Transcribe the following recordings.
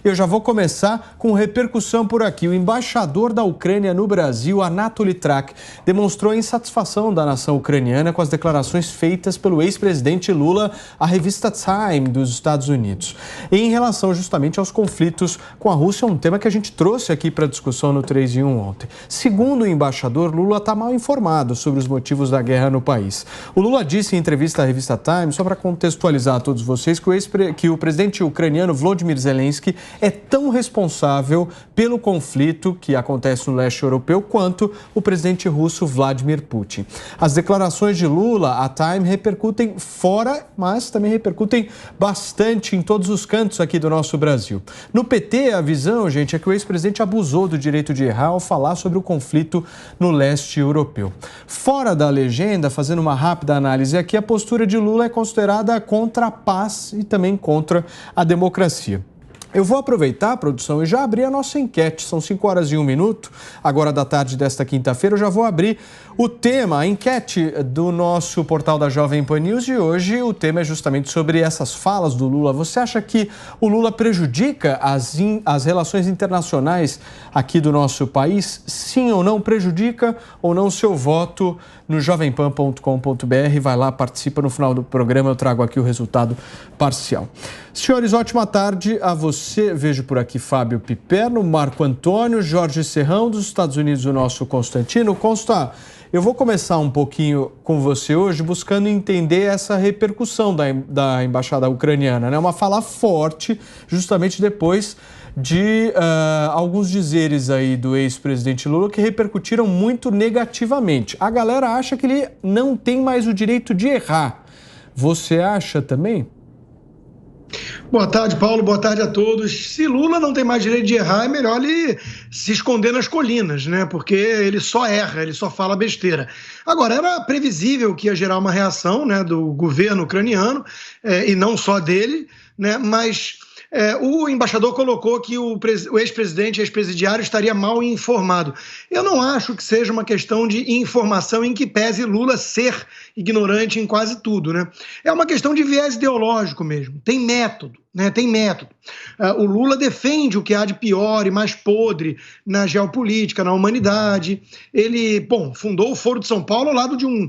Eu já vou começar com repercussão por aqui. O embaixador da Ucrânia no Brasil, Anatoly Trak, demonstrou a insatisfação da nação ucraniana com as declarações feitas pelo ex-presidente Lula à revista Time dos Estados Unidos. Em relação justamente aos conflitos com a Rússia, um tema que a gente trouxe aqui para discussão no 3 em 1 ontem. Segundo o embaixador, Lula está mal informado sobre os motivos da guerra no país. O Lula disse em entrevista à revista Time, só para contextualizar a todos vocês, que o presidente ucraniano Volodymyr Zelensky é tão responsável pelo conflito que acontece no leste europeu quanto o presidente russo Vladimir Putin. As declarações de Lula à Time repercutem fora, mas também repercutem bastante em todos os cantos aqui do nosso Brasil. No PT, a visão, gente, é que o ex-presidente abusou do direito de errar ao falar sobre o conflito no leste europeu. Fora da legenda, fazendo uma rápida análise aqui, a postura de Lula é considerada contra a paz e também contra a democracia. Eu vou aproveitar, produção, e já abrir a nossa enquete. São 5 horas e 1 minuto, agora da tarde desta quinta-feira. Eu já vou abrir o tema, a enquete do nosso portal da Jovem Pan News. E hoje o tema é justamente sobre essas falas do Lula. Você acha que o Lula prejudica as relações internacionais aqui do nosso país? Sim ou não? Prejudica ou não? Seu voto no jovempan.com.br. Vai lá, participa. No final do programa eu trago aqui o resultado parcial. Senhores, ótima tarde a você. Vejo por aqui Fábio Piperno, Marco Antônio, Jorge Serrão, dos Estados Unidos, o nosso Constantino. Consta, eu vou começar um pouquinho com você hoje buscando entender essa repercussão da embaixada ucraniana, né? Uma fala forte, justamente depois de alguns dizeres aí do ex-presidente Lula que repercutiram muito negativamente. A galera acha que ele não tem mais o direito de errar. Você acha também? Boa tarde, Paulo. Boa tarde a todos. Se Lula não tem mais direito de errar, é melhor ele se esconder nas colinas, né? Porque ele só erra, ele só fala besteira. Agora, era previsível que ia gerar uma reação, né, do governo ucraniano, e não só dele, né? Mas o embaixador colocou que o ex-presidente e ex-presidiário estaria mal informado. Eu não acho que seja uma questão de informação em que pese Lula ser ignorante em quase tudo, né? É uma questão de viés ideológico mesmo. Tem método, né? Tem método. O Lula defende o que há de pior e mais podre na geopolítica, na humanidade. Ele, fundou o Foro de São Paulo ao lado de um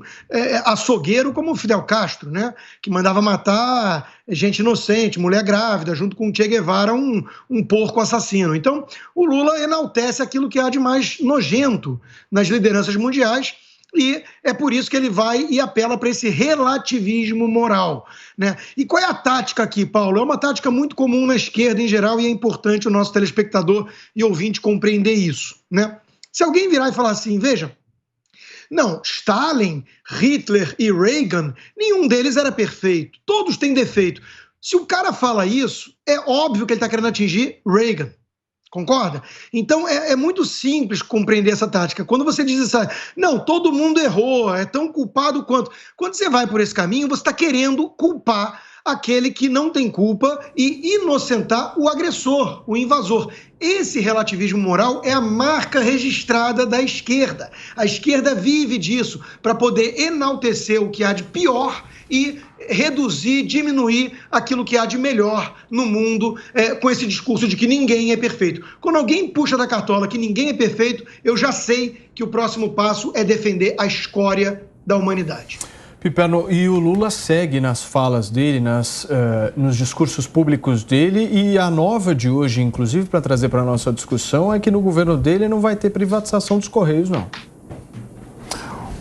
açougueiro como o Fidel Castro, né? Que mandava matar gente inocente, mulher grávida, junto com o Che Guevara, um porco assassino. Então, o Lula enaltece aquilo que há de mais nojento nas lideranças mundiais, e é por isso que ele vai e apela para esse relativismo moral, né? E qual é a tática aqui, Paulo? É uma tática muito comum na esquerda em geral e é importante o nosso telespectador e ouvinte compreender isso, né? Se alguém virar e falar assim, veja, não, Stalin, Hitler e Reagan, nenhum deles era perfeito, todos têm defeito. Se o cara fala isso, é óbvio que ele está querendo atingir Reagan. Concorda? Então é muito simples compreender essa tática. Quando você diz isso, não, todo mundo errou, é tão culpado quanto. Quando você vai por esse caminho, você está querendo culpar aquele que não tem culpa e inocentar o agressor, o invasor. Esse relativismo moral é a marca registrada da esquerda. A esquerda vive disso para poder enaltecer o que há de pior e reduzir, diminuir aquilo que há de melhor no mundo, com esse discurso de que ninguém é perfeito. Quando alguém puxa da cartola que ninguém é perfeito, eu já sei que o próximo passo é defender a escória da humanidade. Piperno, e o Lula segue nas falas dele, nos discursos públicos dele, e a nova de hoje, inclusive, para trazer para a nossa discussão, é que no governo dele não vai ter privatização dos Correios, não.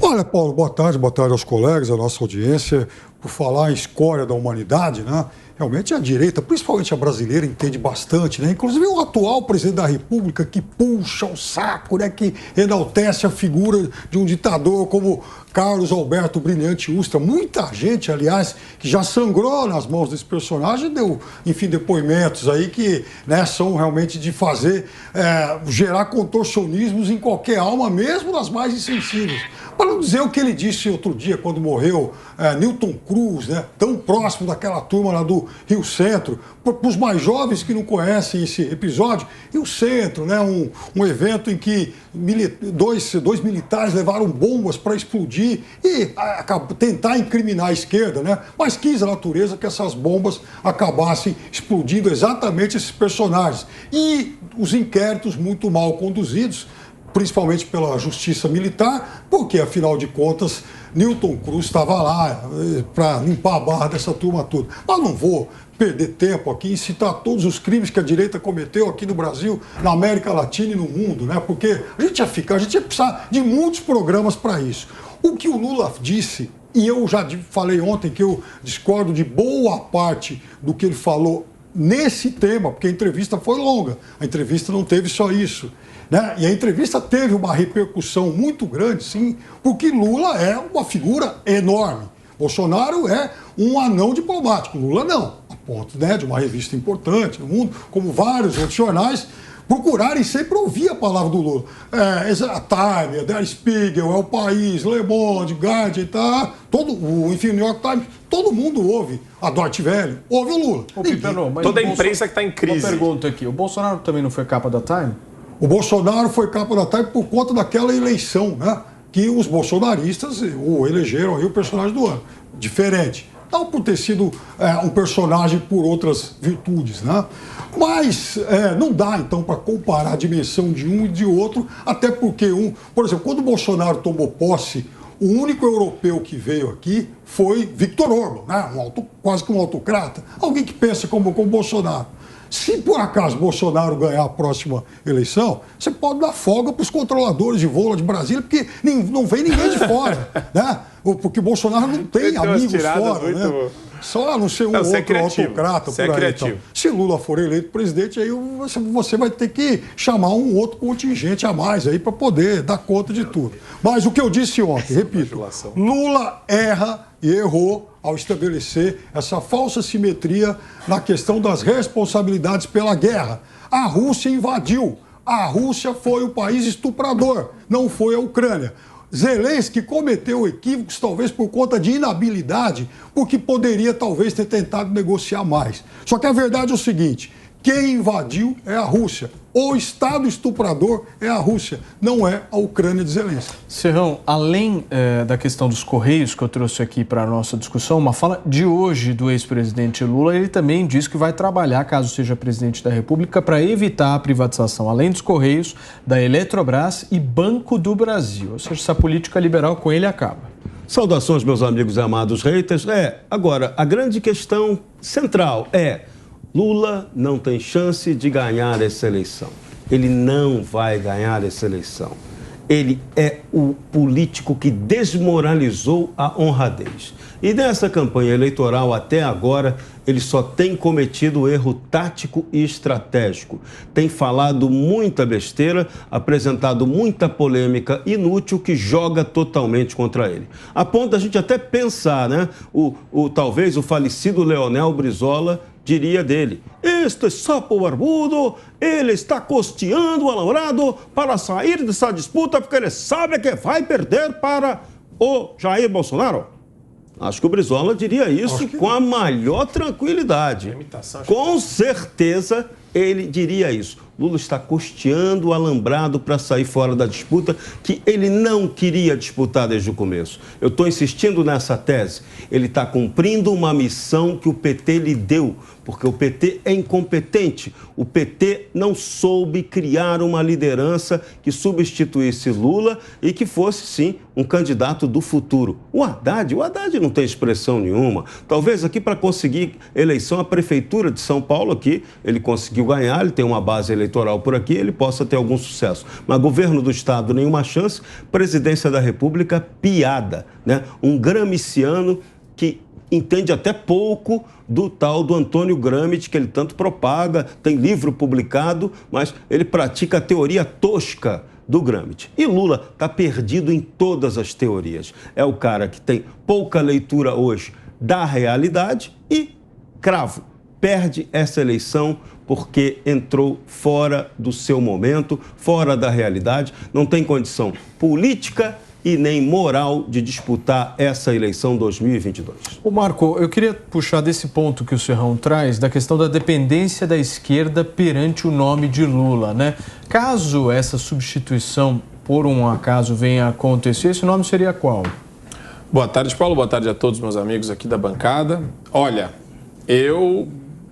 Olha, Paulo, boa tarde aos colegas, à nossa audiência. Por falar em escória da humanidade, né? Realmente a direita, principalmente a brasileira, entende bastante, né? Inclusive o atual presidente da República que puxa o saco, né? Que enaltece a figura de um ditador como Carlos Alberto Brilhante Ustra. Muita gente, aliás, que já sangrou nas mãos desse personagem, deu, enfim, depoimentos aí que, né, são realmente de fazer, gerar contorcionismos em qualquer alma, mesmo nas mais insensíveis. Para não dizer o que ele disse outro dia, quando morreu Newton Cruz, Cruz, né? Tão próximo daquela turma lá do Rio Centro. Para os mais jovens que não conhecem esse episódio, Rio Centro, né? Um evento em que dois militares levaram bombas para explodir e tentar incriminar a esquerda, né? Mas quis a natureza que essas bombas acabassem explodindo exatamente esses personagens. E os inquéritos muito mal conduzidos, principalmente pela justiça militar, porque, afinal de contas, Newton Cruz estava lá para limpar a barra dessa turma toda. Mas não vou perder tempo aqui em citar todos os crimes que a direita cometeu aqui no Brasil, na América Latina e no mundo, né? Porque a gente ia precisar de muitos programas para isso. O que o Lula disse, e eu já falei ontem que eu discordo de boa parte do que ele falou nesse tema, porque a entrevista foi longa, a entrevista não teve só isso, né? E a entrevista teve uma repercussão muito grande, sim, porque Lula é uma figura enorme. Bolsonaro é um anão diplomático, Lula não, a ponto, né, de uma revista importante no mundo, como vários outros jornais, procurarem sempre ouvir a palavra do Lula. A Time, Der Spiegel, É o País, Le Monde, Guardian, tá? Enfim, New York Times, todo mundo ouve. A Deutsche Welle, ouve o Lula. Toda a imprensa que está em crise. Uma pergunta aqui, o Bolsonaro também não foi capa da Time? O Bolsonaro foi capa da Time por conta daquela eleição, né? Que os bolsonaristas o elegeram aí o personagem do ano. Diferente. Não por ter sido um personagem por outras virtudes, né? Mas não dá, então, para comparar a dimensão de um e de outro, até porque por exemplo, quando o Bolsonaro tomou posse, o único europeu que veio aqui foi Viktor Orbán, né? Quase que um autocrata, alguém que pensa como Bolsonaro. Se por acaso Bolsonaro ganhar a próxima eleição, você pode dar folga para os controladores de voo de Brasília, porque não vem ninguém de fora, né? Porque Bolsonaro não tem amigos fora, né? Só a não ser um outro autocrata por aí. Então. Se Lula for eleito presidente, aí você vai ter que chamar um outro contingente a mais aí para poder dar conta de tudo. Mas o que eu disse ontem, repito, Lula erra e errou ao estabelecer essa falsa simetria na questão das responsabilidades pela guerra. A Rússia invadiu. A Rússia foi o país estuprador, não foi a Ucrânia. Zelensky cometeu equívocos, talvez por conta de inabilidade, porque poderia talvez ter tentado negociar mais. Só que a verdade é o seguinte, quem invadiu é a Rússia. O Estado estuprador é a Rússia, não é a Ucrânia de Zelensky. Serrão, além da questão dos Correios que eu trouxe aqui para a nossa discussão, uma fala de hoje do ex-presidente Lula, ele também disse que vai trabalhar, caso seja presidente da República, para evitar a privatização, além dos Correios, da Eletrobras e Banco do Brasil. Ou seja, essa política liberal com ele acaba. Saudações, meus amigos e amados haters. Agora, a grande questão central é: Lula não tem chance de ganhar essa eleição. Ele não vai ganhar essa eleição. Ele é o político que desmoralizou a honradez. E nessa campanha eleitoral, até agora, ele só tem cometido erro tático e estratégico. Tem falado muita besteira, apresentado muita polêmica inútil que joga totalmente contra ele. A ponto da gente até pensar, né? Talvez o falecido Leonel Brizola diria dele: este sapo barbudo, ele está costeando o alambrado para sair dessa disputa porque ele sabe que vai perder para o Jair Bolsonaro. Acho que o Brizola diria isso com a maior tranquilidade. Com certeza ele diria isso. Lula está costeando o alambrado para sair fora da disputa que ele não queria disputar desde o começo. Eu estou insistindo nessa tese. Ele está cumprindo uma missão que o PT lhe deu, porque o PT é incompetente. O PT não soube criar uma liderança que substituísse Lula e que fosse, sim, um candidato do futuro. O Haddad não tem expressão nenhuma. Talvez aqui para conseguir eleição, a Prefeitura de São Paulo aqui, ele conseguiu ganhar, ele tem uma base eleitoral por aqui, ele possa ter algum sucesso. Mas governo do Estado, nenhuma chance. Presidência da República, piada, né? Um gramsciano que entende até pouco do tal do Antônio Gramsci, que ele tanto propaga, tem livro publicado, mas ele pratica a teoria tosca do Gramsci. E Lula está perdido em todas as teorias. É o cara que tem pouca leitura hoje da realidade e, cravo, perde essa eleição porque entrou fora do seu momento, fora da realidade, não tem condição política e nem moral de disputar essa eleição 2022. Ô Marco, eu queria puxar desse ponto que o Serrão traz, da questão da dependência da esquerda perante o nome de Lula, né? Caso essa substituição, por um acaso, venha a acontecer, esse nome seria qual? Boa tarde, Paulo. Boa tarde a todos meus amigos aqui da bancada. Olha, eu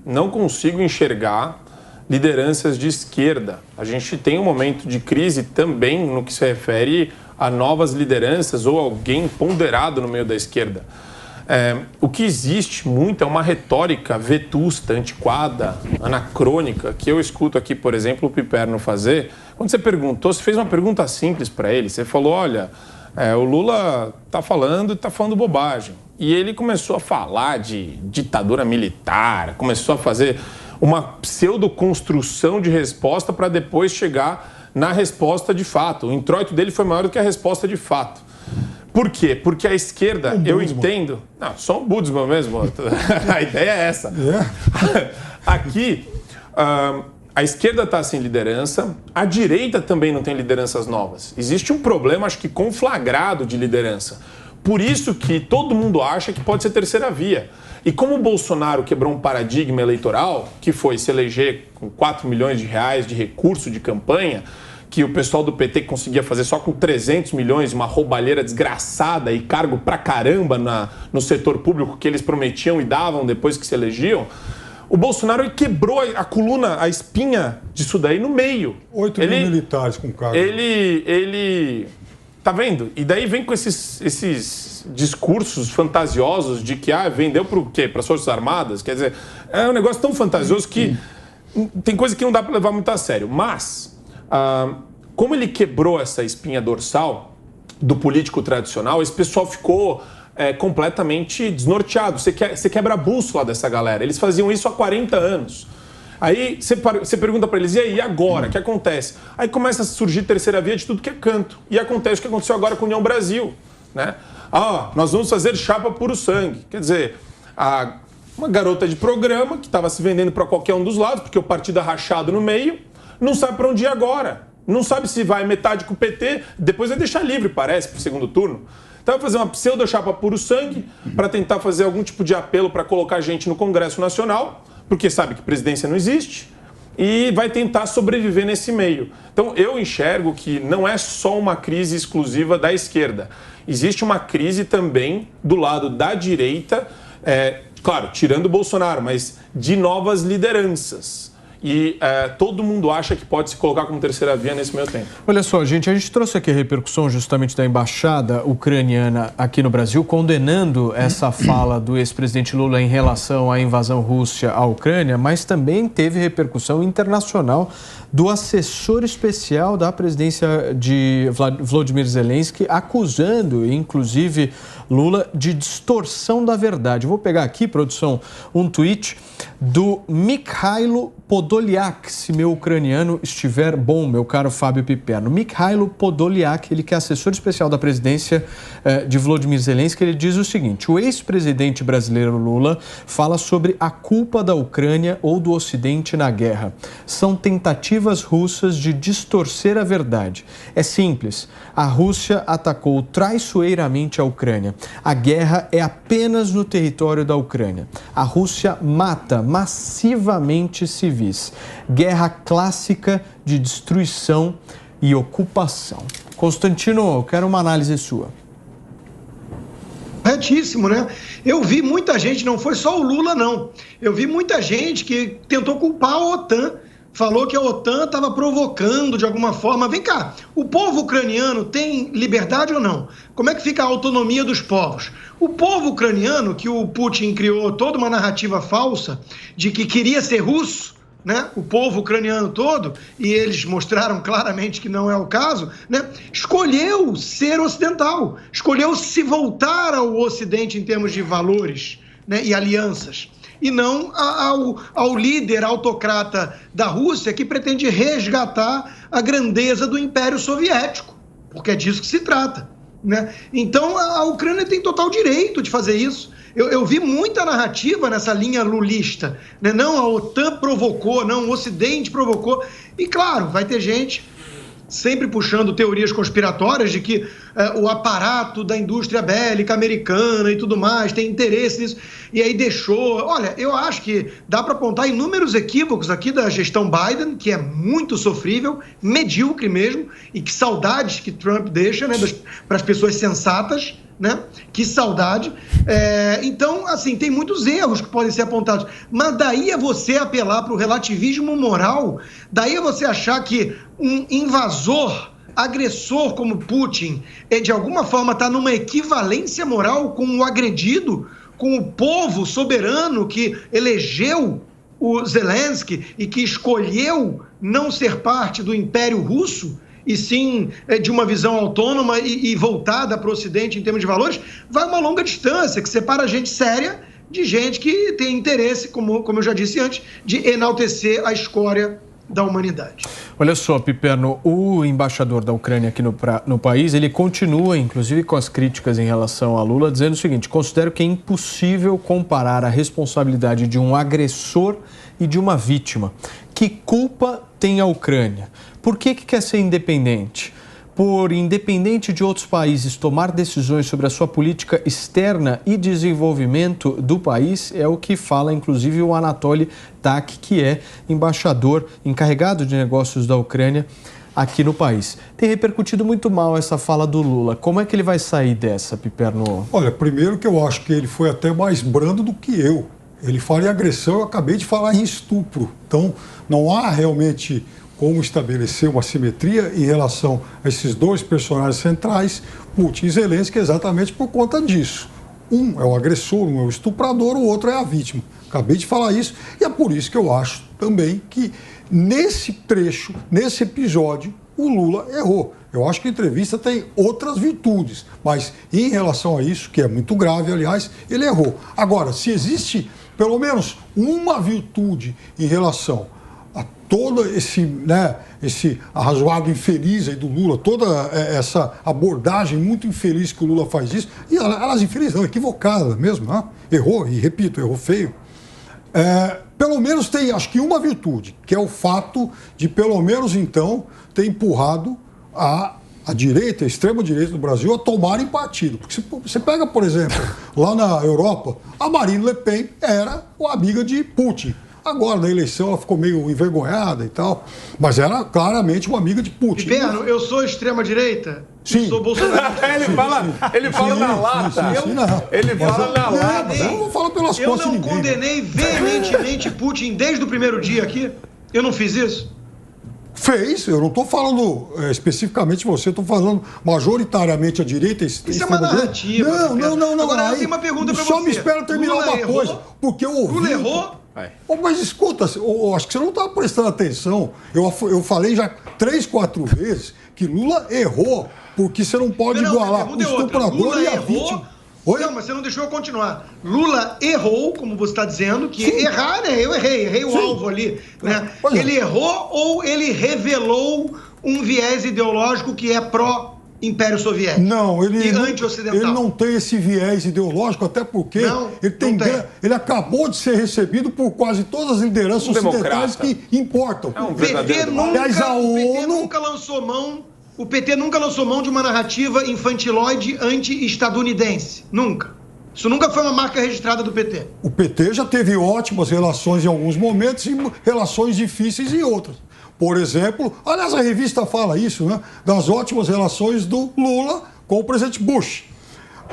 não consigo enxergar lideranças de esquerda. A gente tem um momento de crise também no que se refere a novas lideranças ou alguém ponderado no meio da esquerda. O que existe muito é uma retórica vetusta, antiquada, anacrônica, que eu escuto aqui, por exemplo, o Piperno fazer. Quando você perguntou, você fez uma pergunta simples para ele. Você falou, olha, o Lula está falando bobagem. E ele começou a falar de ditadura militar, começou a fazer uma pseudoconstrução de resposta para depois chegar na resposta de fato. O introito dele foi maior do que a resposta de fato. Por quê? Porque a esquerda, eu entendo... Não, só um Budsman mesmo. A ideia é essa. Aqui, a esquerda está sem liderança, a direita também não tem lideranças novas. Existe um problema, acho que conflagrado de liderança. Por isso que todo mundo acha que pode ser terceira via. E como o Bolsonaro quebrou um paradigma eleitoral, que foi se eleger com 4 milhões de reais de recurso de campanha, que o pessoal do PT conseguia fazer só com 300 milhões, uma roubalheira desgraçada e cargo pra caramba no setor público que eles prometiam e davam depois que se elegiam, o Bolsonaro quebrou a coluna, a espinha disso daí no meio. 8 mil militares com cargo. Ele... Tá vendo? E daí vem com esses discursos fantasiosos de que vendeu para o quê? Para as Forças Armadas? Quer dizer, é um negócio tão fantasioso que tem coisa que não dá para levar muito a sério. Mas, como ele quebrou essa espinha dorsal do político tradicional, esse pessoal ficou completamente desnorteado. Você quebra a bússola dessa galera. Eles faziam isso há 40 anos. Aí você pergunta para eles, e aí, agora? O que acontece? Aí começa a surgir terceira via de tudo que é canto. E acontece o que aconteceu agora com a União Brasil, né? Nós vamos fazer chapa puro sangue. Quer dizer, uma garota de programa que estava se vendendo para qualquer um dos lados, porque o partido é rachado no meio, não sabe para onde ir agora. Não sabe se vai metade com o PT, depois vai deixar livre, parece, para o segundo turno. Então vai fazer uma pseudo-chapa puro sangue para tentar fazer algum tipo de apelo para colocar gente no Congresso Nacional, porque sabe que presidência não existe, e vai tentar sobreviver nesse meio. Então, eu enxergo que não é só uma crise exclusiva da esquerda. Existe uma crise também do lado da direita, claro, tirando o Bolsonaro, mas de novas lideranças. E todo mundo acha que pode se colocar como terceira via nesse meio tempo. Olha só, gente, a gente trouxe aqui a repercussão justamente da embaixada ucraniana aqui no Brasil, condenando essa fala do ex-presidente Lula em relação à invasão russa à Ucrânia, mas também teve repercussão internacional do assessor especial da presidência de Volodymyr Zelensky, acusando, inclusive, Lula de distorção da verdade. Vou pegar aqui, produção, um tweet do Mikhailo Podolyak, se meu ucraniano estiver bom, meu caro Fábio Piperno. Mikhailo Podolyak, ele que é assessor especial da presidência de Volodymyr Zelensky, ele diz o seguinte: o ex-presidente brasileiro Lula fala sobre a culpa da Ucrânia ou do Ocidente na guerra. São tentativas russas de distorcer a verdade. É simples, a Rússia atacou traiçoeiramente a Ucrânia. A guerra é apenas no território da Ucrânia. A Rússia mata massivamente civis. Guerra clássica de destruição e ocupação. Constantino, eu quero uma análise sua. Corretíssimo, né? Eu vi muita gente, não foi só o Lula, não. Eu vi muita gente que tentou culpar a OTAN, falou que a OTAN estava provocando de alguma forma. Vem cá, o povo ucraniano tem liberdade ou não? Como é que fica a autonomia dos povos? O povo ucraniano, que o Putin criou toda uma narrativa falsa de que queria ser russo, né? O povo ucraniano todo, e eles mostraram claramente que não é o caso, né? Escolheu ser ocidental, escolheu se voltar ao Ocidente em termos de valores, né? E alianças, e não ao líder autocrata da Rússia que pretende resgatar a grandeza do Império Soviético, porque é disso que se trata, né? Então a Ucrânia tem total direito de fazer isso. Eu vi muita narrativa nessa linha lulista, né? Não, a OTAN provocou, não, o Ocidente provocou. E claro, vai ter gente sempre puxando teorias conspiratórias de que o aparato da indústria bélica americana e tudo mais tem interesse nisso, e aí deixou... Olha, eu acho que dá para apontar inúmeros equívocos aqui da gestão Biden, que é muito sofrível, medíocre mesmo, e que saudades que Trump deixa, né, para as pessoas sensatas, né? Que saudade. Então, assim, tem muitos erros que podem ser apontados, mas daí é você apelar para o relativismo moral, daí é você achar que um invasor, agressor como Putin, de alguma forma está numa equivalência moral com o agredido, com o povo soberano que elegeu o Zelensky e que escolheu não ser parte do Império Russo, e sim de uma visão autônoma e voltada para o Ocidente em termos de valores, vai uma longa distância que separa gente séria de gente que tem interesse, como eu já disse antes, de enaltecer a escória da humanidade. Olha só, Piperno, o embaixador da Ucrânia aqui no país, ele continua, inclusive com as críticas em relação a Lula, dizendo o seguinte: considero que é impossível comparar a responsabilidade de um agressor e de uma vítima. Que culpa tem a Ucrânia? Por que quer ser independente? Por, independente de outros países, tomar decisões sobre a sua política externa e desenvolvimento do país, é o que fala, inclusive, o Anatoly Tak, que é embaixador encarregado de negócios da Ucrânia aqui no país. Tem repercutido muito mal essa fala do Lula. Como é que ele vai sair dessa, Piperno? Olha, primeiro que eu acho que ele foi até mais brando do que eu. Ele fala em agressão, eu acabei de falar em estupro. Então, não há realmente como estabelecer uma simetria em relação a esses dois personagens centrais, Putin e Zelensky, exatamente por conta disso. Um é o agressor, um é o estuprador, o outro é a vítima. Acabei de falar isso, e é por isso que eu acho também que nesse trecho, nesse episódio, o Lula errou. Eu acho que a entrevista tem outras virtudes, mas em relação a isso, que é muito grave, aliás, ele errou. Agora, se existe pelo menos uma virtude em relação a todo esse arrazoado infeliz aí do Lula, toda essa abordagem muito infeliz que o Lula faz isso, e elas infelizes não, equivocada mesmo, né? Errou, e repito, errou feio. Pelo menos tem, acho que uma virtude, que é o fato de, pelo menos então, ter empurrado a direita, a extrema-direita do Brasil a tomarem partido. Porque você pega, por exemplo, lá na Europa, a Marine Le Pen era uma amiga de Putin. Agora, na eleição, ela ficou meio envergonhada e tal, mas era claramente uma amiga de Putin. Piperno, eu sou extrema-direita? Sim. Sou bolsonarista. Ele fala na lata. Ele fala na lata. Eu não falo pelas Eu costas de não ninguém. condenei veementemente Putin desde o primeiro dia aqui? Eu não fiz isso? Fez, eu não estou falando especificamente você, estou falando majoritariamente a direita. Isso é uma narrativa. Não. Agora, eu tenho uma pergunta para você. Só me espera terminar Lula uma errou? coisa, porque eu ouvi... Lula errou? Mas escuta, eu acho que você não está prestando atenção. Eu falei já 3, 4 vezes que Lula errou, porque você não pode igualar o estuprador e a vítima. Oi? Não, mas você não deixou eu continuar. Lula errou, como você está dizendo, que errar, né? Eu errei o alvo ali. Né? Ele errou ou ele revelou um viés ideológico que é pró-Império Soviético? Não, e anti-ocidental. Ele não tem esse viés ideológico, até porque ele acabou de ser recebido por quase todas as lideranças ocidentais que importam. O PT nunca lançou mão. O PT nunca lançou mão de uma narrativa infantiloide anti-estadunidense. Nunca. Isso nunca foi uma marca registrada do PT. O PT já teve ótimas relações em alguns momentos e relações difíceis em outras. Por exemplo, aliás, a revista fala isso, né? Das ótimas relações do Lula com o presidente Bush.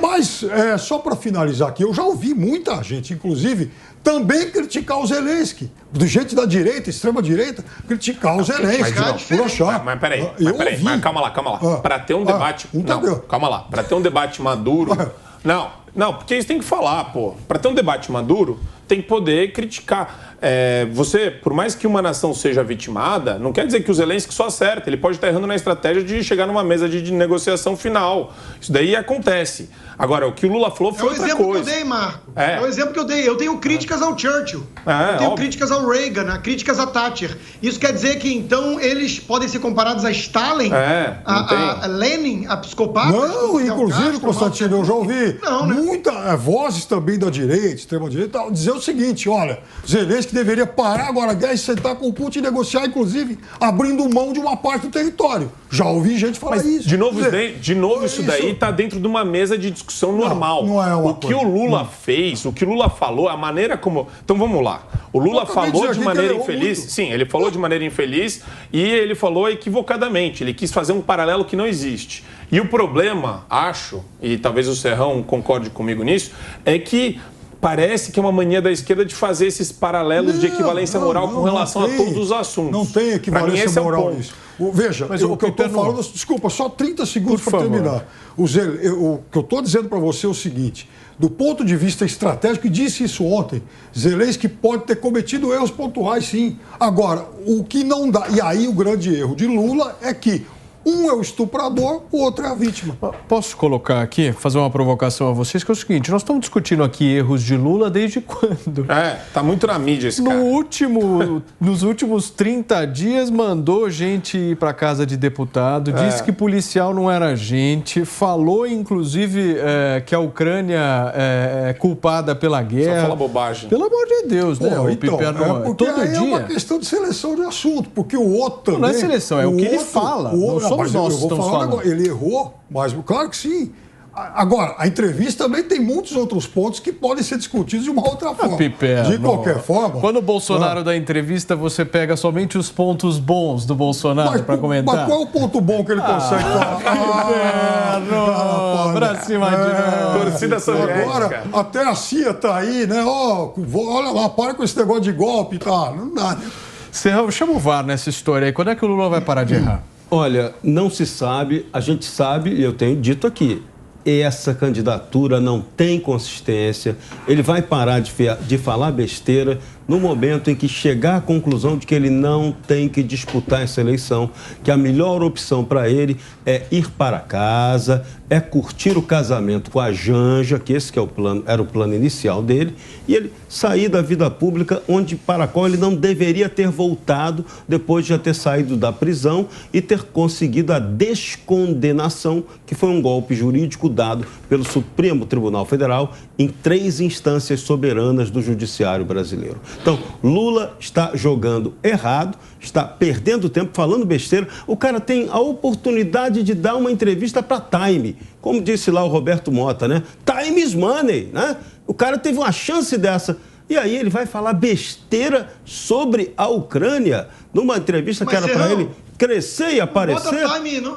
Mas, só para finalizar aqui, eu já ouvi muita gente, inclusive, também criticar o Zelensky. Do jeito da direita, extrema-direita, criticar o Zelensky. Mas peraí, calma lá. Para ter um debate... calma lá. Para ter um debate maduro... Não, porque isso tem que falar, pô. Para ter um debate maduro, tem que poder criticar. Você, por mais que uma nação seja vitimada, não quer dizer que o Zelensky só acerta. Ele pode estar errando na estratégia de chegar numa mesa de negociação final. Isso daí acontece. Agora, o que o Lula falou foi outra coisa. É o exemplo que eu dei, Marco. É o exemplo que eu dei. Eu tenho críticas ao Churchill. Eu tenho críticas ao Reagan, críticas a Thatcher. Isso quer dizer que, então, eles podem ser comparados a Stalin, a Lenin, a psicopatas? Não, inclusive, Constantino, eu já ouvi muitas vozes também da direita, extrema-direita, dizer o seguinte, olha, Zelensky que deveria parar agora a guerra e sentar com o Putin e negociar, inclusive, abrindo mão de uma parte do território. Já ouvi gente falar isso. De novo, isso daí está dentro de uma mesa de discussão normal. Não é uma o que o Lula fez, o que o Lula falou, a maneira como... Então vamos lá. O Lula falou de maneira infeliz. Sim, ele falou de maneira infeliz e ele falou equivocadamente. Ele quis fazer um paralelo que não existe. E o problema, acho, e talvez o Serrão concorde comigo nisso, é que parece que é uma mania da esquerda de fazer esses paralelos de equivalência moral com relação a todos os assuntos. Não tem equivalência moral nisso. Veja, mas o que eu estou falando... Desculpa, só 30 segundos para terminar. O que eu estou dizendo para você é o seguinte... Do ponto de vista estratégico, e disse isso ontem, Zelensky pode ter cometido erros pontuais, sim. Agora, o que não dá... E aí o grande erro de Lula é que um é o estuprador, o outro é a vítima. Posso colocar aqui, fazer uma provocação a vocês, que é o seguinte, nós estamos discutindo aqui erros de Lula desde quando? Tá muito na mídia esse cara. Nos últimos 30 dias, mandou gente ir para casa de deputado, disse que policial não era gente, falou, inclusive, que a Ucrânia é culpada pela guerra. Só fala bobagem. Pelo amor de Deus, né? O Piperno, porque todo aí dia. É uma questão de seleção de assunto, porque o outro também... Não é seleção, é o que ele fala. Somos nós que estamos falando. Agora, ele errou, mas claro que sim. Agora, a entrevista também tem muitos outros pontos que podem ser discutidos de uma outra forma. De qualquer forma... Quando o Bolsonaro dá entrevista, você pega somente os pontos bons do Bolsonaro para comentar. Mas qual é o ponto bom que ele consegue falar? Pra cima de nós. Torcida soviética. Agora, até a CIA tá aí, né? Olha lá, para com esse negócio de golpe, tá? Não dá, né? Serrão, chama o VAR nessa história aí. Quando é que o Lula vai parar de errar? Olha, não se sabe, a gente sabe, e eu tenho dito aqui, essa candidatura não tem consistência, ele vai parar de falar besteira no momento em que chegar à conclusão de que ele não tem que disputar essa eleição, que a melhor opção para ele é ir para casa, é curtir o casamento com a Janja, que esse que é o plano, era o plano inicial dele, e ele sair da vida pública para a qual ele não deveria ter voltado depois de já ter saído da prisão e ter conseguido a descondenação, que foi um golpe jurídico dado pelo Supremo Tribunal Federal em 3 instâncias soberanas do judiciário brasileiro. Então, Lula está jogando errado, está perdendo tempo, falando besteira. O cara tem a oportunidade de dar uma entrevista para Time, como disse lá o Roberto Mota, né? Time is money, né? O cara teve uma chance dessa. E aí ele vai falar besteira sobre a Ucrânia numa entrevista que era para ele crescer e aparecer.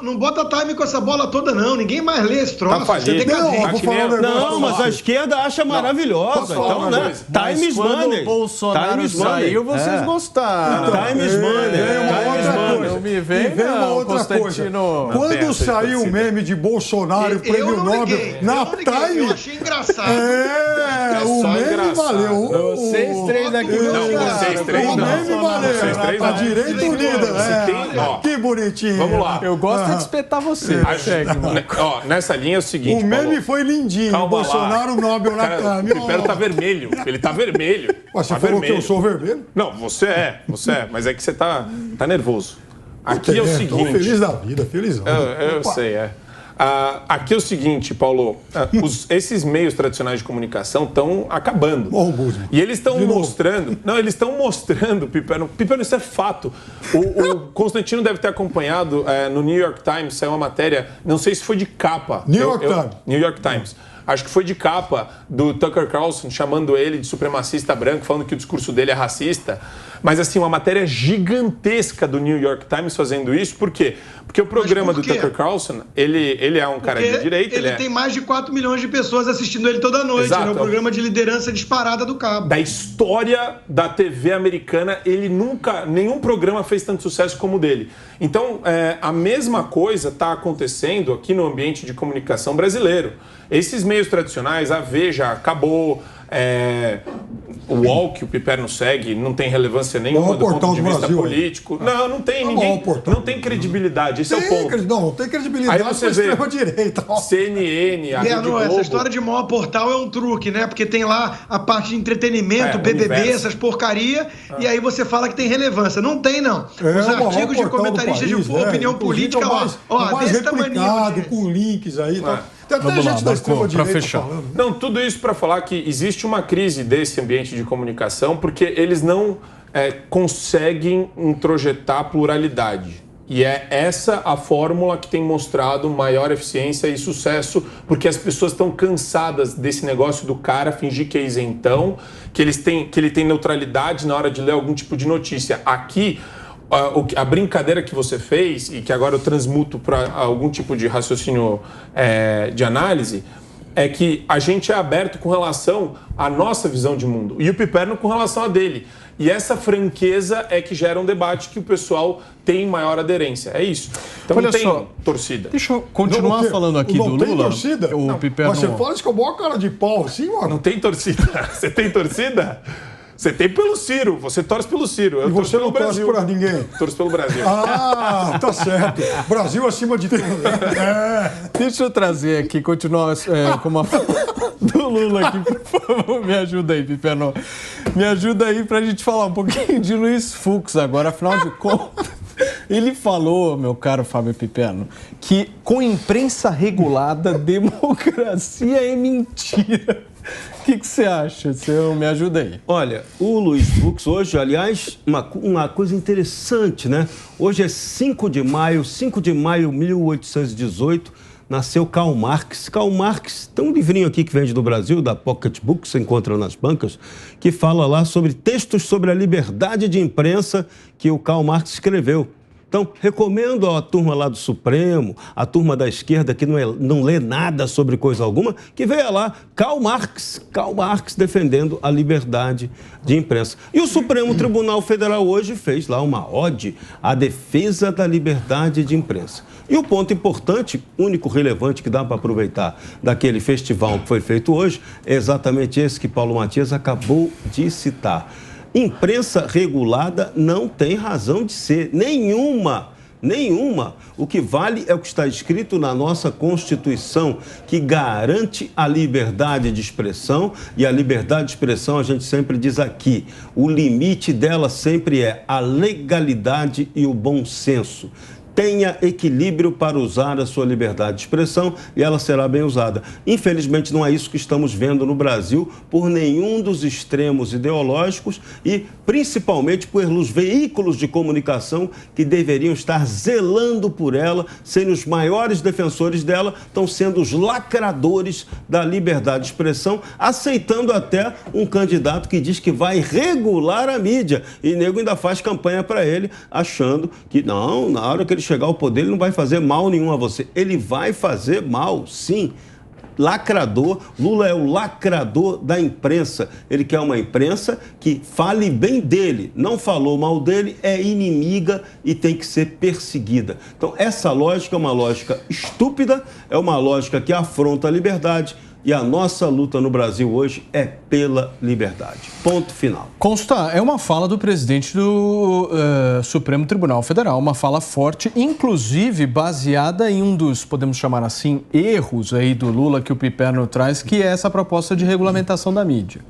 Não bota time com essa bola toda, não. Ninguém mais lê esse troço. Tá falido. Não, mas a esquerda acha maravilhosa. Então, né? Time is money. Quando o Bolsonaro saiu, vocês gostaram. Time is money. Não me vem, não, Constantino. Quando saiu o meme de Bolsonaro, prêmio Nobel, na Time... Eu achei engraçado. O meme valeu. Vocês três aqui. Não, vocês três não. O meme valeu. A direita unida. Que bonitinho. Vamos lá. Eu gosto de espetar você. Nessa linha é o seguinte, o meme Paulo, foi lindinho. O Bolsonaro Nobel na Time. O Piperno tá vermelho. Ele tá vermelho. Você falou que eu sou vermelho? Não, você é. Mas é que você tá nervoso. Aqui é o seguinte... Tô feliz da vida, felizão. Eu sei, aqui é o seguinte, Paulo, esses meios tradicionais de comunicação estão acabando. E eles estão mostrando... Não, eles estão mostrando, Piperno, isso é fato. O Constantino deve ter acompanhado, no New York Times, saiu uma matéria, não sei se foi de capa. New York Times. Acho que foi de capa do Tucker Carlson, chamando ele de supremacista branco, falando que o discurso dele é racista. Mas, assim, uma matéria gigantesca do New York Times fazendo isso. Por quê? Porque o programa do Tucker Carlson, ele é um cara de direita. Ele tem mais de 4 milhões de pessoas assistindo ele toda noite. Exato. É um programa de liderança disparada do cabo. Da história da TV americana, nenhum programa fez tanto sucesso como o dele. Então, a mesma coisa está acontecendo aqui no ambiente de comunicação brasileiro. Esses meios tradicionais, a Veja acabou, o UOL que o Piperno segue não tem relevância nenhuma do ponto de vista político. Não tem ninguém, não tem credibilidade, esse é o ponto. Não tem credibilidade. Aí você vê direita. CNN, a Rede Globo. Essa história de maior portal é um truque, né? Porque tem lá a parte de entretenimento, BBB, essas porcaria, e aí você fala que tem relevância. Não tem, não. Os artigos de comentaristas de opinião política, mais replicado, com links aí. Tem até gente da extrema-direita falando. Não, tudo isso para falar que existe uma crise desse ambiente de comunicação porque eles não conseguem introjetar pluralidade. E é essa a fórmula que tem mostrado maior eficiência e sucesso, porque as pessoas estão cansadas desse negócio do cara fingir que é isentão, que ele tem neutralidade na hora de ler algum tipo de notícia. Aqui, a brincadeira que você fez, e que agora eu transmuto para algum tipo de raciocínio de análise, é que a gente é aberto com relação à nossa visão de mundo e o Piperno com relação à dele. E essa franqueza é que gera um debate que o pessoal tem maior aderência. É isso. Então olha não tem só, torcida. Deixa eu continuar falando aqui do Lula. Não tem torcida? Mas você fala isso com a maior cara de pau, assim, mano. Não tem torcida. Você tem torcida? Você tem pelo Ciro, você torce pelo Ciro. Eu você não torce por ninguém? Torço pelo Brasil. Ah, tá certo. Brasil acima de tudo. Deixa eu trazer aqui, continuar com uma do Lula aqui, por favor. Me ajuda aí, Piperno. Me ajuda aí pra gente falar um pouquinho de Luiz Fux agora, afinal de contas. Ele falou, meu caro Fábio Piperno, que com imprensa regulada, democracia é mentira. O que você acha? Você me ajuda aí. Olha, o Luiz Fux hoje, aliás, uma coisa interessante, né? Hoje é 5 de maio de 1818, nasceu Karl Marx. Karl Marx, tem um livrinho aqui que vende do Brasil, da Pocket Book, você encontra nas bancas, que fala lá sobre textos sobre a liberdade de imprensa que o Karl Marx escreveu. Então, recomendo à turma lá do Supremo, à turma da esquerda que não lê nada sobre coisa alguma, que veja lá Karl Marx defendendo a liberdade de imprensa. E o Supremo Tribunal Federal hoje fez lá uma ode à defesa da liberdade de imprensa. E o ponto importante, único relevante que dá para aproveitar daquele festival que foi feito hoje, é exatamente esse que Paulo Matias acabou de citar. Imprensa regulada não tem razão de ser, nenhuma. O que vale é o que está escrito na nossa Constituição, que garante a liberdade de expressão, e a liberdade de expressão, a gente sempre diz aqui, o limite dela sempre é a legalidade e o bom senso. Tenha equilíbrio para usar a sua liberdade de expressão e ela será bem usada. Infelizmente, não é isso que estamos vendo no Brasil por nenhum dos extremos ideológicos e, principalmente, pelos veículos de comunicação que deveriam estar zelando por ela, sendo os maiores defensores dela, estão sendo os lacradores da liberdade de expressão, aceitando até um candidato que diz que vai regular a mídia. E nego ainda faz campanha para ele, achando que, não, na hora que ele chegar ao poder, ele não vai fazer mal nenhum a você. Ele vai fazer mal, sim. Lacrador, Lula é o lacrador da imprensa. Ele quer uma imprensa que fale bem dele. Não falou mal dele, é inimiga e tem que ser perseguida. Então, essa lógica é uma lógica estúpida, é uma lógica que afronta a liberdade. E a nossa luta no Brasil hoje é pela liberdade. Ponto final. Consta, é uma fala do presidente do Supremo Tribunal Federal, uma fala forte, inclusive baseada em um dos, podemos chamar assim, erros aí do Lula que o Piperno traz, que é essa proposta de regulamentação da mídia.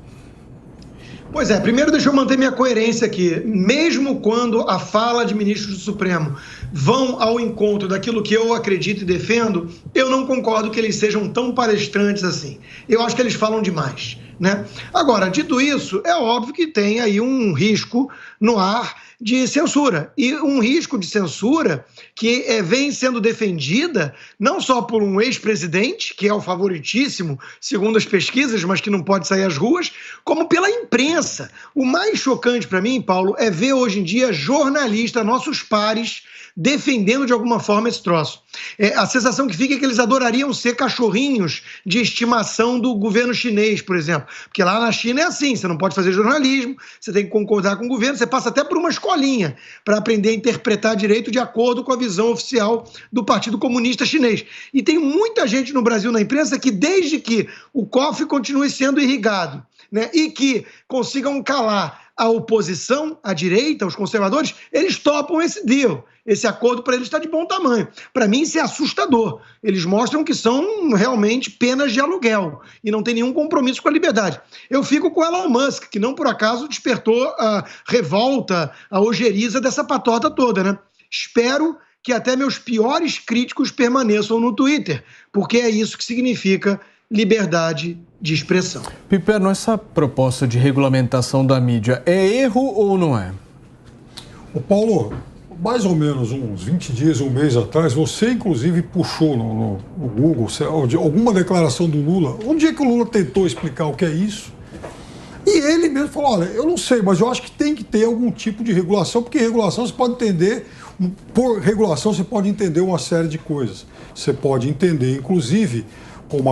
Pois é, primeiro deixa eu manter minha coerência aqui. Mesmo quando a fala de ministros do Supremo vão ao encontro daquilo que eu acredito e defendo, eu não concordo que eles sejam tão palestrantes assim. Eu acho que eles falam demais, né? Agora, dito isso, é óbvio que tem aí um risco no ar de censura. E um risco de censura que vem sendo defendida não só por um ex-presidente, que é o favoritíssimo, segundo as pesquisas, mas que não pode sair às ruas, como pela imprensa. O mais chocante para mim, Paulo, é ver hoje em dia jornalistas, nossos pares, defendendo de alguma forma esse troço. A sensação que fica é que eles adorariam ser cachorrinhos de estimação do governo chinês, por exemplo. Porque lá na China é assim, você não pode fazer jornalismo, você tem que concordar com o governo, você passa até por uma escolinha para aprender a interpretar direito de acordo com a visão oficial do Partido Comunista Chinês. E tem muita gente no Brasil na imprensa que, desde que o cofre continue sendo irrigado, né, e que consigam calar a oposição, a direita, os conservadores, eles topam esse deal. Esse acordo para eles está de bom tamanho. Para mim isso é assustador. Eles mostram que são realmente penas de aluguel e não tem nenhum compromisso com a liberdade. Eu fico com Elon Musk, que não por acaso despertou a revolta, a ojeriza dessa patota toda, né? Espero que até meus piores críticos permaneçam no Twitter, porque é isso que significa liberdade de expressão. Piperno, essa proposta de regulamentação da mídia é erro ou não é? Ô Paulo, mais ou menos uns 20 dias, um mês atrás, você inclusive puxou no Google alguma declaração do Lula. Um dia que o Lula tentou explicar o que é isso, e ele mesmo falou, olha, eu não sei, mas eu acho que tem que ter algum tipo de regulação, porque regulação você pode entender, por regulação você pode entender uma série de coisas. Você pode entender, inclusive, como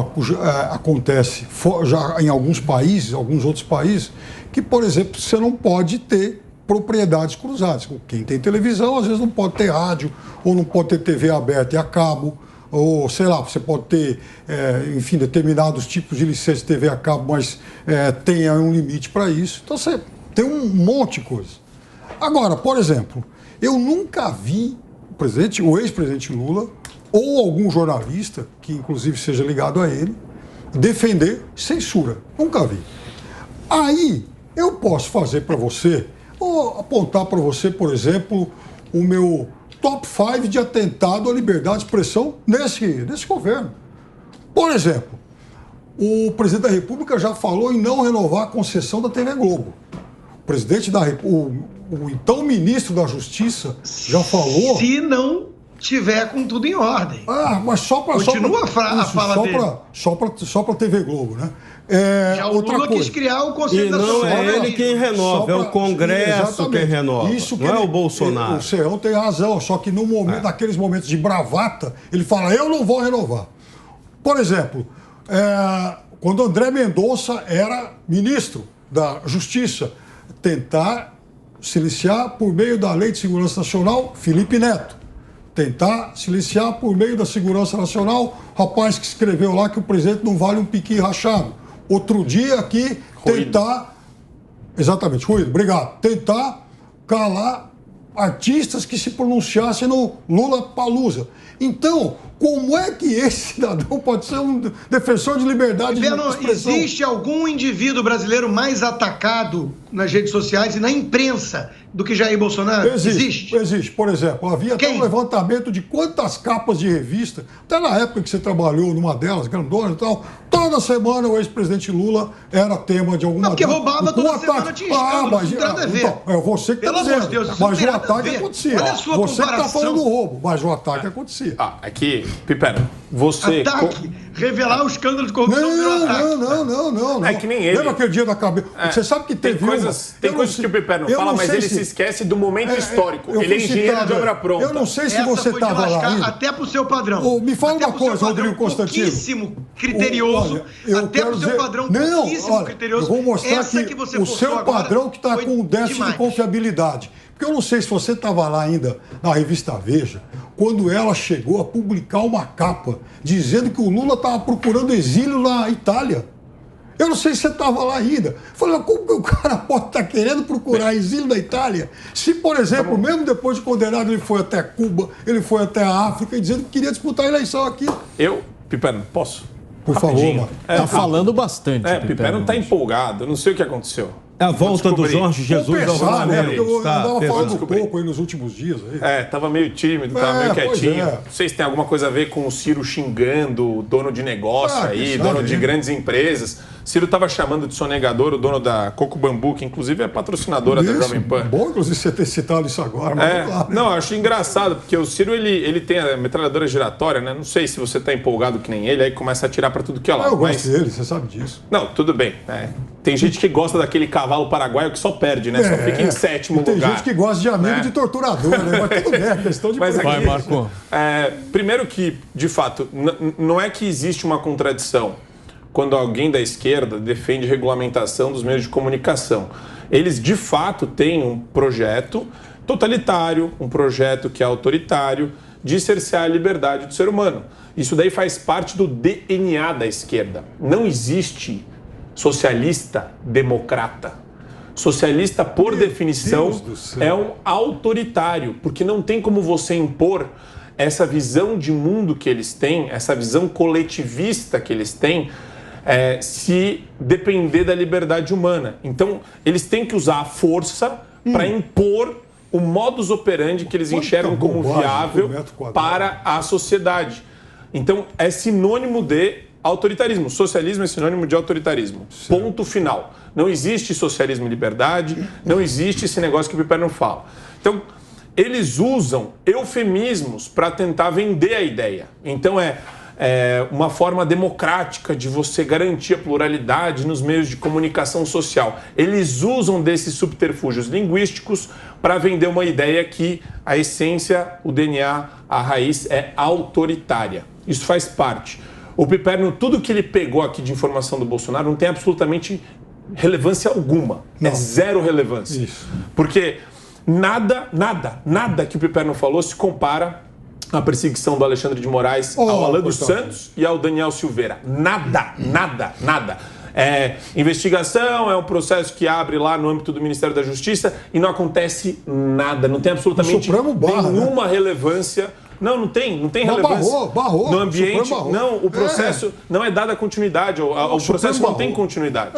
acontece já em alguns países, alguns outros países, que, por exemplo, você não pode ter propriedades cruzadas. Quem tem televisão, às vezes não pode ter rádio, ou não pode ter TV aberta e a cabo, ou, sei lá, você pode ter, enfim, determinados tipos de licença de TV a cabo, mas tem um limite para isso. Então, você tem um monte de coisa. Agora, por exemplo, eu nunca vi o ex-presidente Lula, ou algum jornalista, que inclusive seja ligado a ele, defender censura. Nunca vi. Aí, eu posso fazer para você, ou apontar para você, por exemplo, o meu top 5 de atentado à liberdade de expressão nesse governo. Por exemplo, o presidente da República já falou em não renovar a concessão da TV Globo. O presidente da República, o então ministro da Justiça, já falou... Se não tiver com tudo em ordem. Mas só para... Continua a fala dele. Só para TV Globo, né? Já o Lula quis criar o Conselho da Não é ele quem renova, é o Congresso quem renova. Isso que não é o Bolsonaro. O Serrão tem razão, só que no momento, naqueles momentos de bravata, ele fala, eu não vou renovar. Por exemplo, quando André Mendonça era ministro da Justiça, tentar silenciar por meio da Lei de Segurança Nacional Felipe Neto. Tentar silenciar por meio da Segurança Nacional rapaz que escreveu lá que o presidente não vale um piqui rachado. Outro dia aqui, tentar... Exatamente, Ruído, obrigado. Tentar calar artistas que se pronunciassem no Lula Palusa. Então, como é que esse cidadão pode ser um defensor de liberdade de expressão? Existe algum indivíduo brasileiro mais atacado nas redes sociais e na imprensa do que Jair Bolsonaro? Existe. Por exemplo, havia até um levantamento de quantas capas de revista, até na época que você trabalhou numa delas, grandona e tal, toda semana o ex-presidente Lula era tema de alguma... Não, porque roubava toda semana, tinha escândalo, não tem nada a ver. Então, é você que está dizendo, Deus, mas o ataque acontecia. Olha a sua você que está comparação. falando do roubo, mas o ataque acontecia. Aqui, Piperno, você... Ataque, revelar o escândalo de corrupção virou ataque. Não. É que nem ele. Lembra aquele dia da cabeça? Você sabe que teve Tem coisas que o Piperno fala, mas ele se esquece do momento histórico. Ele é engenheiro de obra pronta. Eu não sei se você estava lá ainda. Até pro seu padrão. Me fala uma coisa, Rodrigo Constantino. Pouquíssimo criterioso. Até pro seu padrão, pouquíssimo criterioso. Eu vou mostrar que o seu padrão que está com um déficit demais de confiabilidade. Porque eu não sei se você estava lá ainda na revista Veja, quando ela chegou a publicar uma capa dizendo que o Lula estava procurando exílio na Itália. Eu não sei se você estava lá ainda. Falei, como que o cara pode estar querendo procurar exílio na Itália? Se, por exemplo, mesmo depois de condenado, ele foi até Cuba, ele foi até a África, dizendo que queria disputar a eleição aqui. Piperno, posso? Por favor, mano. Tá falando bastante. Piperno está empolgado, não sei o que aconteceu. É a volta do Jorge Jesus ao parlamento. Eu andava falando pouco aí nos últimos dias. Tava meio tímido, tava meio quietinho. Não sei se tem alguma coisa a ver com o Ciro xingando o dono de negócio dono de grandes empresas. Ciro estava chamando de sonegador o dono da Coco Bambu, que inclusive é patrocinadora da Jovem Pan. Bom, inclusive, você ter citado isso agora. Mas claro, né? Não, eu acho engraçado, porque o Ciro ele tem a metralhadora giratória, né? Não sei se você está empolgado que nem ele, aí começa a atirar para tudo que é lado. Eu gosto dele, você sabe disso. Não, tudo bem. Tem gente que gosta daquele cavalo paraguaio que só perde, né? Só fica em sétimo lugar. Tem gente que gosta de amigo de torturador, né? Mas tudo bem, é questão de... Vai, Marco. Primeiro que, de fato, não é que existe uma contradição quando alguém da esquerda defende regulamentação dos meios de comunicação. Eles, de fato, têm um projeto totalitário, um projeto que é autoritário, de cercear a liberdade do ser humano. Isso daí faz parte do DNA da esquerda. Não existe socialista democrata. Socialista, por definição, é um autoritário, porque não tem como você impor essa visão de mundo que eles têm, essa visão coletivista que eles têm, se depender da liberdade humana. Então, eles têm que usar a força para impor o modus operandi que eles enxergam como viável para a sociedade. Então, é sinônimo de autoritarismo. Socialismo é sinônimo de autoritarismo. Sim. Ponto final. Não existe socialismo e liberdade, não existe esse negócio que o Piperno fala. Então, eles usam eufemismos para tentar vender a ideia. Então, é uma forma democrática de você garantir a pluralidade nos meios de comunicação social. Eles usam desses subterfúgios linguísticos para vender uma ideia que a essência, o DNA, a raiz é autoritária. Isso faz parte. O Piperno, tudo que ele pegou aqui de informação do Bolsonaro não tem absolutamente relevância alguma. Não. É zero relevância. Isso. Porque nada que o Piperno falou se compara à perseguição do Alexandre de Moraes, ao Alan dos Santos e ao Daniel Silveira. Nada. Investigação é um processo que abre lá no âmbito do Ministério da Justiça e não acontece nada. Não tem absolutamente nenhuma relevância. Não tem relevância. Barrou. No ambiente, não, o processo não é dada continuidade, o processo não tem continuidade.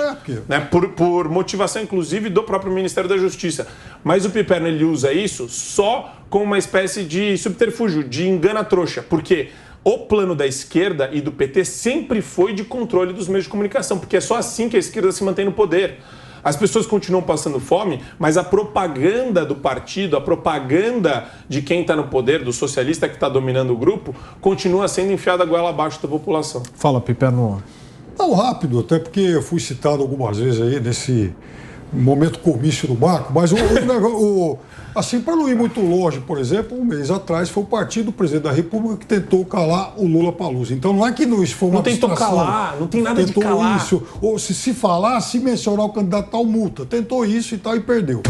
Né, por motivação, inclusive, do próprio Ministério da Justiça. Mas o Piperno, ele usa isso só como uma espécie de subterfúgio, de engana-trouxa, porque o plano da esquerda e do PT sempre foi de controle dos meios de comunicação, porque é só assim que a esquerda se mantém no poder. As pessoas continuam passando fome, mas a propaganda do partido, a propaganda de quem está no poder, do socialista que está dominando o grupo, continua sendo enfiada a goela abaixo da população. Fala, Piperno. Não, rápido, até porque eu fui citado algumas vezes aí nesse momento comício do Marco, mas assim, para não ir muito longe, por exemplo, um mês atrás foi o partido do presidente da República que tentou calar o Lula Palusa. Então não é que isso foi uma distração. Não tentou calar, não tem nada de calar. Isso, ou se falar, se mencionar o candidato tal, multa. Tentou isso e tal e perdeu.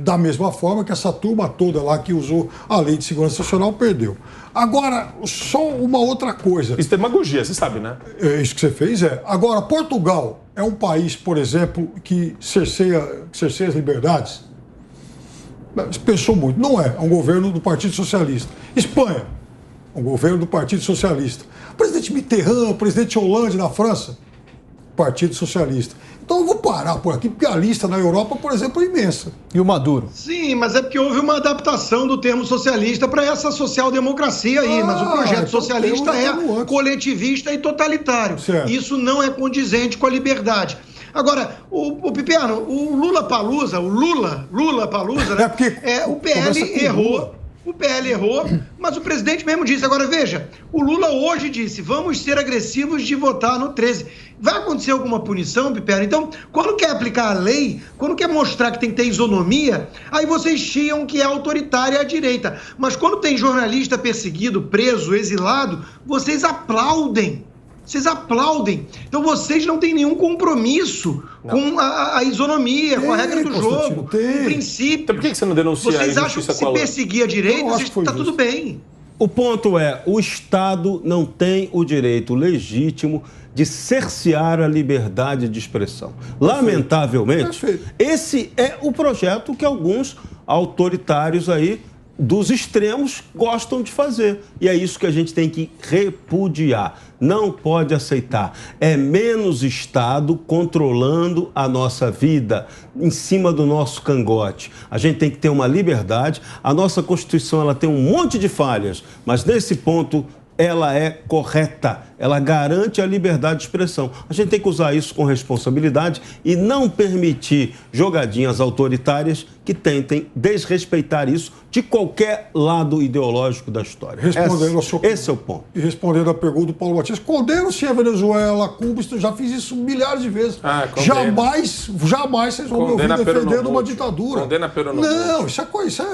Da mesma forma que essa turma toda lá que usou a Lei de Segurança Nacional perdeu. Agora, só uma outra coisa. Isso é demagogia, você sabe, né? Isso que você fez Agora, Portugal é um país, por exemplo, que cerceia as liberdades? Pensou muito. Não é. É um governo do Partido Socialista. Espanha, um governo do Partido Socialista. Presidente Mitterrand, presidente Hollande na França, Partido Socialista. Então eu vou parar por aqui, porque a lista na Europa, por exemplo, é imensa. E o Maduro? Sim, mas é porque houve uma adaptação do termo socialista para essa social-democracia aí. Mas o projeto socialista é coletivista e totalitário. Certo. Isso não é condizente com a liberdade. Agora, o Piperno, o Lula Palusa, né? O PL errou. O PL errou, mas o presidente mesmo disse. Agora, veja, o Lula hoje disse, vamos ser agressivos de votar no 13. Vai acontecer alguma punição, Piperno? Então, quando quer aplicar a lei, quando quer mostrar que tem que ter isonomia, aí vocês chiam que é autoritária a direita. Mas quando tem jornalista perseguido, preso, exilado, vocês aplaudem. Então vocês não têm nenhum compromisso com a isonomia, com a regra do jogo, com o princípio. Então por que você não denuncia a injustiça? Vocês acham que se perseguir a direita, está tudo bem. O ponto é, o Estado não tem o direito legítimo de cercear a liberdade de expressão. Lamentavelmente, esse é o projeto que alguns autoritários aí dos extremos gostam de fazer. E é isso que a gente tem que repudiar. Não pode aceitar. É menos Estado controlando a nossa vida em cima do nosso cangote. A gente tem que ter uma liberdade. A nossa Constituição ela tem um monte de falhas, mas nesse ponto ela é correta. Ela garante a liberdade de expressão. A gente tem que usar isso com responsabilidade e não permitir jogadinhas autoritárias que tentem desrespeitar isso de qualquer lado ideológico da história. Esse é o ponto. E respondendo à pergunta do Paulo Batista, condeno-se a Venezuela, Cuba, já fiz isso milhares de vezes. Jamais vocês vão me ouvir defendendo uma ditadura. Condena Não, isso é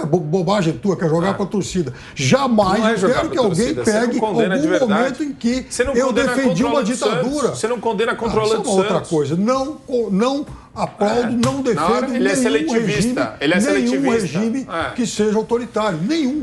bobagem tua, quer jogar para a torcida. Jamais eu quero que alguém pegue algum momento em que eu defendi uma ditadura. Você não condena contra o Orlando Santos. Outra coisa. Não aplaudo, não defendo nenhum regime que seja autoritário. Nenhum.